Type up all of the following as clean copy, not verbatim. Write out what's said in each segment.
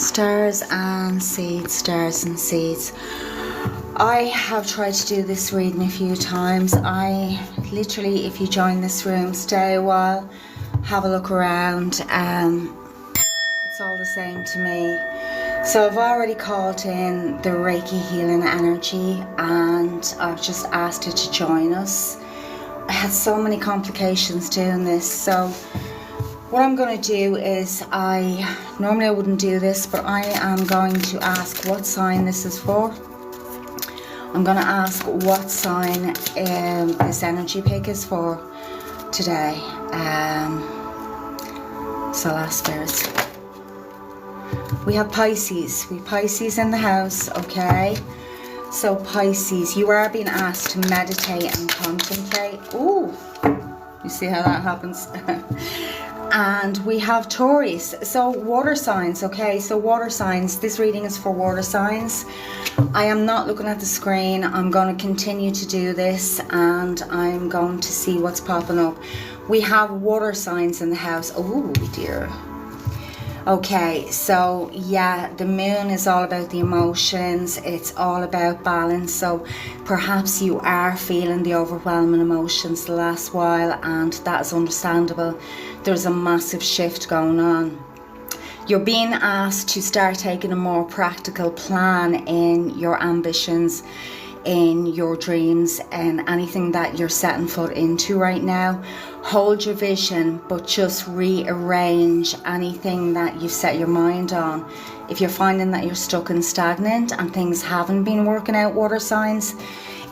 Stars and seeds, stars and seeds. I have tried to do this reading a few times. I literally, if you join this room, stay a while, have a look around. It's all the same to me. So I've already called in the Reiki healing energy and I've just asked it to join us. I had so many complications doing this, so what I'm going to do is, normally I wouldn't do this, but I am going to ask what sign this is for. I'm going to ask what sign this energy pick is for today. So last spirits. We have Pisces. We have Pisces in the house, okay? So Pisces, you are being asked to meditate and contemplate. Ooh, you see how that happens? And we have Taurus, so water signs, okay? So water signs, this reading is for water signs. I am not looking at the screen. I'm going to continue to do this and I'm going to see what's popping up. We have water signs in the house. Oh dear. Okay, so yeah, the moon is all about the emotions. It's all about balance. So perhaps you are feeling the overwhelming emotions the last while, and that is understandable. There's a massive shift going on. You're being asked to start taking a more practical plan in your ambitions, in your dreams, and anything that you're setting foot into right now. Hold your vision, but just rearrange anything that you've set your mind on. If you're finding that you're stuck and stagnant and things haven't been working out, water signs,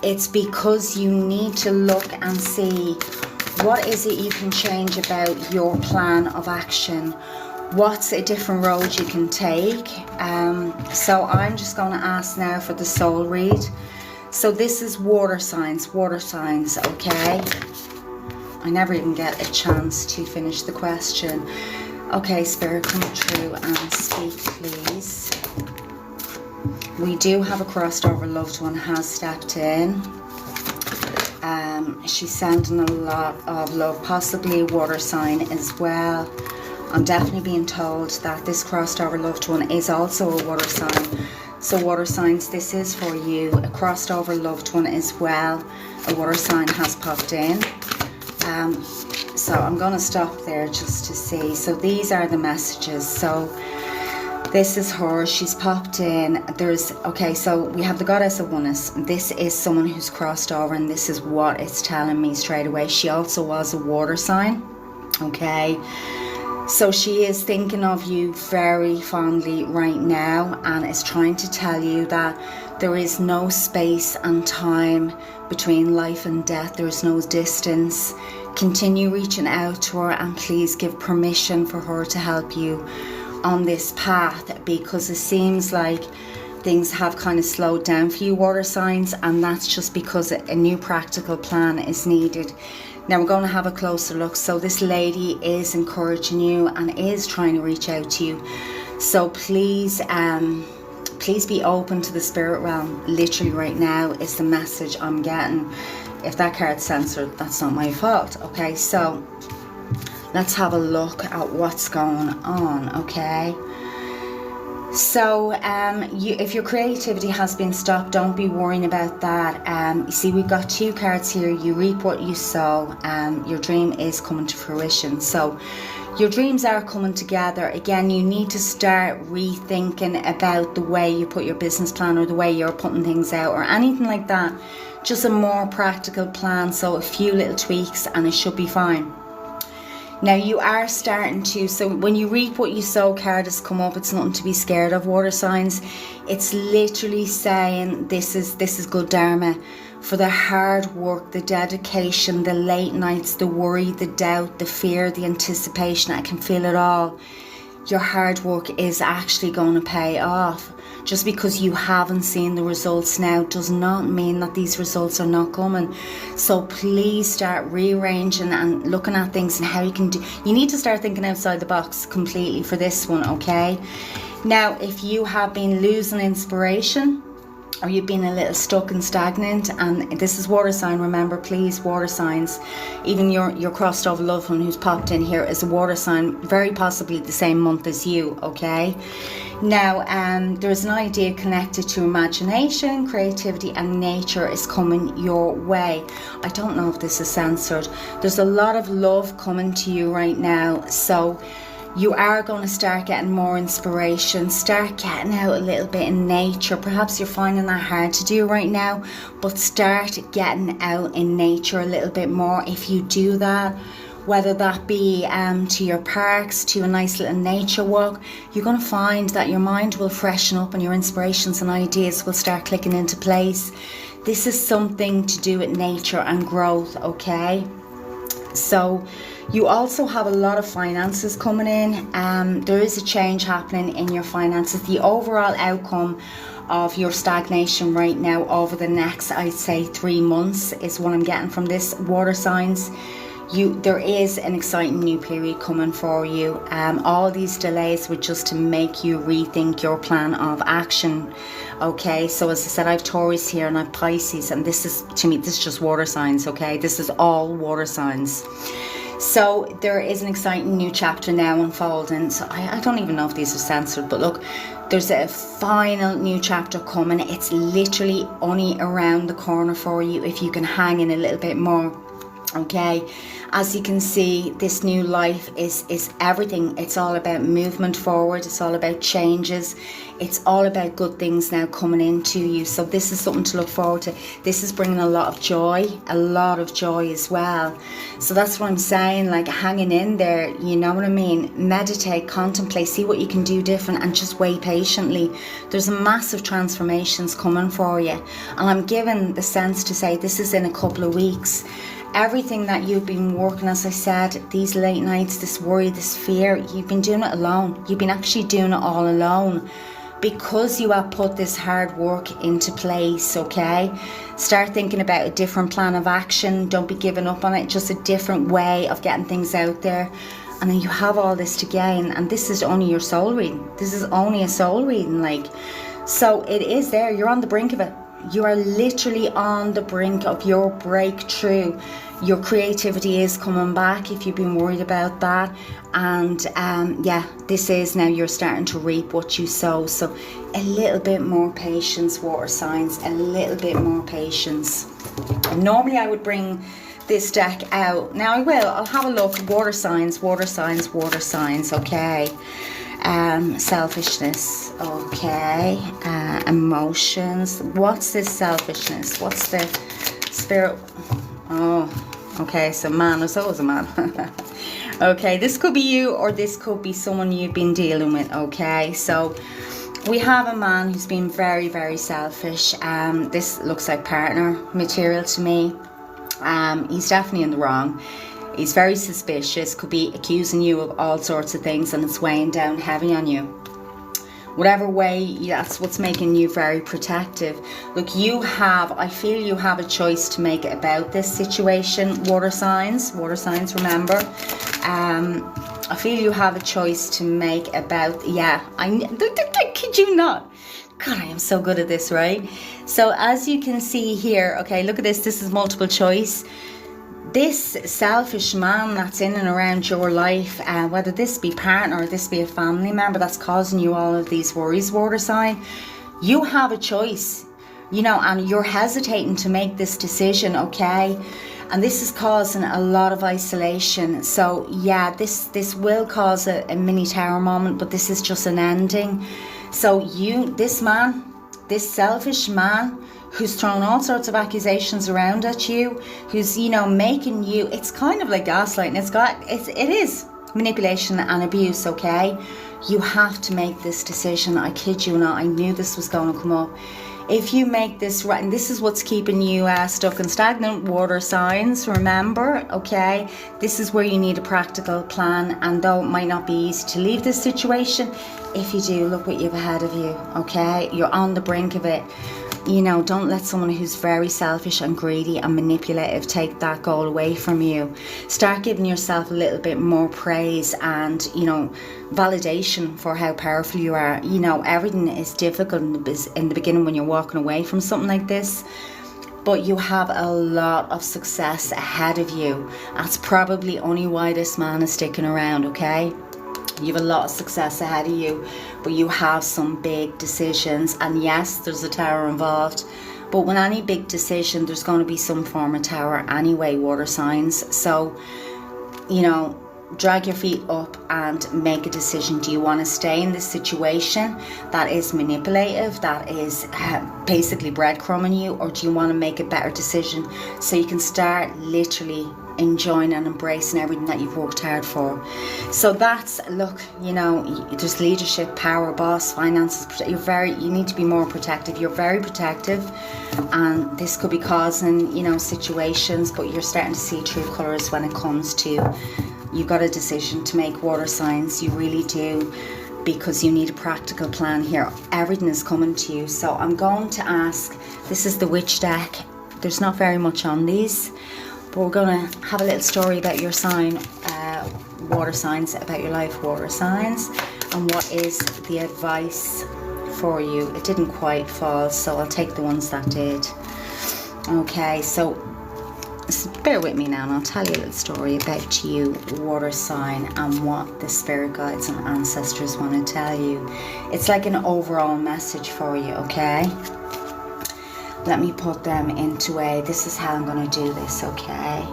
it's because you need to look and see what is it you can change about your plan of action. What's a different road you can take? So I'm just going to ask now for the soul read. So this is water signs, okay? I never even get a chance to finish the question. Okay, Spirit, come through and speak, please. We do have a crossed over loved one has stepped in. She's sending a lot of love, possibly a water sign as well. I'm definitely being told that this crossed over loved one is also a water sign. So water signs, this is for you. A crossed over loved one as well. A water sign has popped in. So I'm going to stop there just to see. So these are the messages. So this is her. She's popped in. Okay, so we have the Goddess of Oneness. This is someone who's crossed over, and this is what it's telling me straight away. She also was a water sign. Okay. So she is thinking of you very fondly right now and is trying to tell you that there is no space and time between life and death. There is no distance. Continue reaching out to her and please give permission for her to help you on this path, because it seems like things have kind of slowed down for you, water signs, and that's just because a new practical plan is needed. Now we're going to have a closer look. So this lady is encouraging you and is trying to reach out to you. So please be open to the spirit realm. Literally right now is the message I'm getting. If that card's censored, that's not my fault. Okay, so let's have a look at what's going on, okay? So if your creativity has been stopped, don't be worrying about that. You see, we've got two cards here. You reap what you sow. Your dream is coming to fruition. So your dreams are coming together. Again, you need to start rethinking about the way you put your business plan or the way you're putting things out or anything like that. Just a more practical plan. So a few little tweaks and it should be fine. Now you are starting to, so when you reap what you sow card has come up, it's nothing to be scared of, water signs. It's literally saying this is good dharma for the hard work, the dedication, the late nights, the worry, the doubt, the fear, the anticipation. I can feel it all. Your hard work is actually going to pay off. Just because you haven't seen the results now does not mean that these results are not coming. So please start rearranging and looking at things and how you can do. You need to start thinking outside the box completely for this one, okay? Now, if you have been losing inspiration, or you've been a little stuck and stagnant. And this is water sign, remember, please, water signs. Even your crossed over loved one who's popped in here is a water sign, very possibly the same month as you, okay? Now, there's an idea connected to imagination, creativity, and nature is coming your way. I don't know if this is censored. There's a lot of love coming to you right now, so you are going to start getting more inspiration, start getting out a little bit in nature. Perhaps you're finding that hard to do right now, but start getting out in nature a little bit more. If you do that, whether that be to your parks, to a nice little nature walk, you're going to find that your mind will freshen up and your inspirations and ideas will start clicking into place. This is something to do with nature and growth, okay? So you also have a lot of finances coming in. There is a change happening in your finances. The overall outcome of your stagnation right now over the next, I'd say, 3 months is what I'm getting from this, water signs. There is an exciting new period coming for you. All these delays were just to make you rethink your plan of action. Okay, so as I said, I have Taurus here and I have Pisces, and this is, to me, this is just water signs, okay? This is all water signs. So there is an exciting new chapter now unfolding. So I don't even know if these are censored, but look, there's a final new chapter coming. It's literally only around the corner for you if you can hang in a little bit more. Okay, as you can see, this new life is everything. It's all about movement forward. It's all about changes. It's all about good things now coming into you. So this is something to look forward to. This is bringing a lot of joy as well. So that's what I'm saying, like hanging in there, you know what I mean? Meditate, contemplate, see what you can do different, and just wait patiently. There's massive transformations coming for you. And I'm given the sense to say this is in a couple of weeks. Everything that you've been working, as I said, these late nights, this worry, this fear, you've been doing it alone. You've been actually doing it all alone because you have put this hard work into place, okay? Start thinking about a different plan of action. Don't be giving up on it. Just a different way of getting things out there. And then you have all this to gain. And this is only your soul reading. This is only a soul reading, like. So it is there. You're on the brink of it. You are literally on the brink of your breakthrough. Your creativity is coming back if you've been worried about that. And yeah, this is now you're starting to reap what you sow. So a little bit more patience, water signs, a little bit more patience. Normally I would bring this deck out. Now I will. I'll have a look. Water signs, water signs, water signs. Okay. Selfishness, okay. Emotions. What's this selfishness? What's the spirit? Oh, okay. So man, there's always a man. Okay, this could be you, or this could be someone you've been dealing with. Okay, so we have a man who's been very, very selfish. This looks like partner material to me. He's definitely in the wrong. He's very suspicious, could be accusing you of all sorts of things, and it's weighing down heavy on you. Whatever way, that's what's making you very protective. Look, I feel you have a choice to make about this situation. Water signs, remember. I feel you have a choice to make about, I kid you not. God, I am so good at this, right? So as you can see here, okay, look at this. This is multiple choice. This selfish man that's in and around your life, whether this be partner or this be a family member that's causing you all of these worries, water sign, you have a choice, you know, and you're hesitating to make this decision, okay? And this is causing a lot of isolation. So yeah, this will cause a mini tower moment, but this is just an ending. So this selfish man who's thrown all sorts of accusations around at you, who's, you know, making you, it's kind of like gaslighting. It is manipulation and abuse, okay? You have to make this decision. I kid you not, I knew this was going to come up. If you make this right, and this is what's keeping you stuck and stagnant, water signs, remember, okay? This is where you need a practical plan, and though it might not be easy to leave this situation, if you do, look what you have ahead of you, okay? You're on the brink of it. You know, don't let someone who's very selfish and greedy and manipulative take that goal away from you. Start giving yourself a little bit more praise and, you know, validation for how powerful you are. You know, everything is difficult in the beginning when you're walking away from something like this, but you have a lot of success ahead of you. That's probably only why this man is sticking around, okay? You have a lot of success ahead of you, but you have some big decisions. And yes, there's a tower involved, but with any big decision, there's going to be some form of tower anyway, water signs. So, you know, drag your feet up and make a decision. Do you want to stay in this situation that is manipulative, that is basically breadcrumbing you, or do you want to make a better decision so you can start literally enjoying and embracing everything that you've worked hard for? So that's, look, you know, there's leadership, power, boss, finances. You need to be more protective. You're very protective, and this could be causing, you know, situations, but you're starting to see true colors when it comes to, you've got a decision to make, water signs. You really do, because you need a practical plan here. Everything is coming to you. So I'm going to ask, this is the witch deck. There's not very much on these, but we're going to have a little story about your sign, water signs, about your life, water signs, and what is the advice for you. It didn't quite fall, so I'll take the ones that did. Okay, so bear with me now and I'll tell you a little story about you, water sign, and what the spirit guides and ancestors want to tell you. It's like an overall message for you, okay? Let me put them into a, this is how I'm going to do this, okay?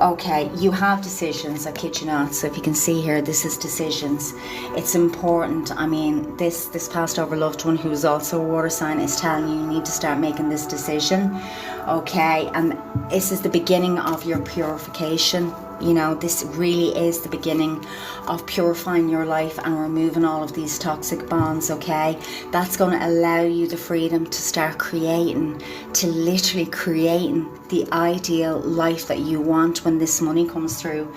Okay, you have decisions, I kid you not. So if you can see here, this is decisions. It's important. I mean, this passed over loved one who is also a water sign is telling you need to start making this decision, okay? And this is the beginning of your purification. You know, this really is the beginning of purifying your life and removing all of these toxic bonds, okay? That's going to allow you the freedom to start creating, to literally creating the ideal life that you want when this money comes through.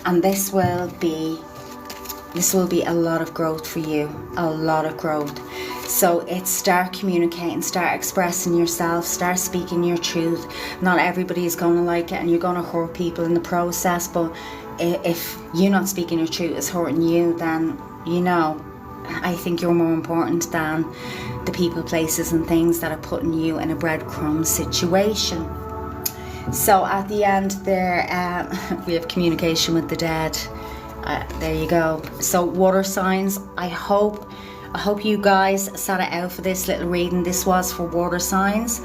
And this will be a lot of growth for you, a lot of growth. So it's start communicating, start expressing yourself, start speaking your truth. Not everybody is going to like it, and you're going to hurt people in the process, but if you're not speaking your truth, it's hurting you, then, you know, I think you're more important than the people, places and things that are putting you in a breadcrumb situation. So at the end there, we have communication with the dead. There you go. So water signs, I hope you guys sat it out for this little reading. This was for water signs.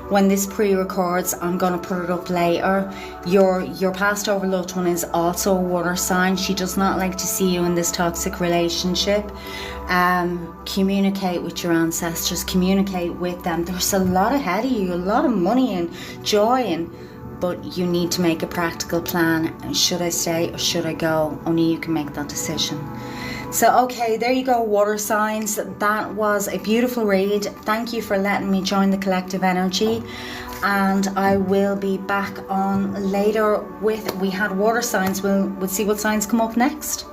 When this pre-records, I'm going to put it up later. Your passed over loved one is also a water sign. She does not like to see you in this toxic relationship. Communicate with your ancestors, communicate with them. There's a lot ahead of you, a lot of money and joy, but you need to make a practical plan. Should I stay or should I go? Only you can make that decision. So, okay, there you go, water signs. That was a beautiful read. Thank you for letting me join the collective energy. And I will be back on later with, we had water signs. We'll see what signs come up next.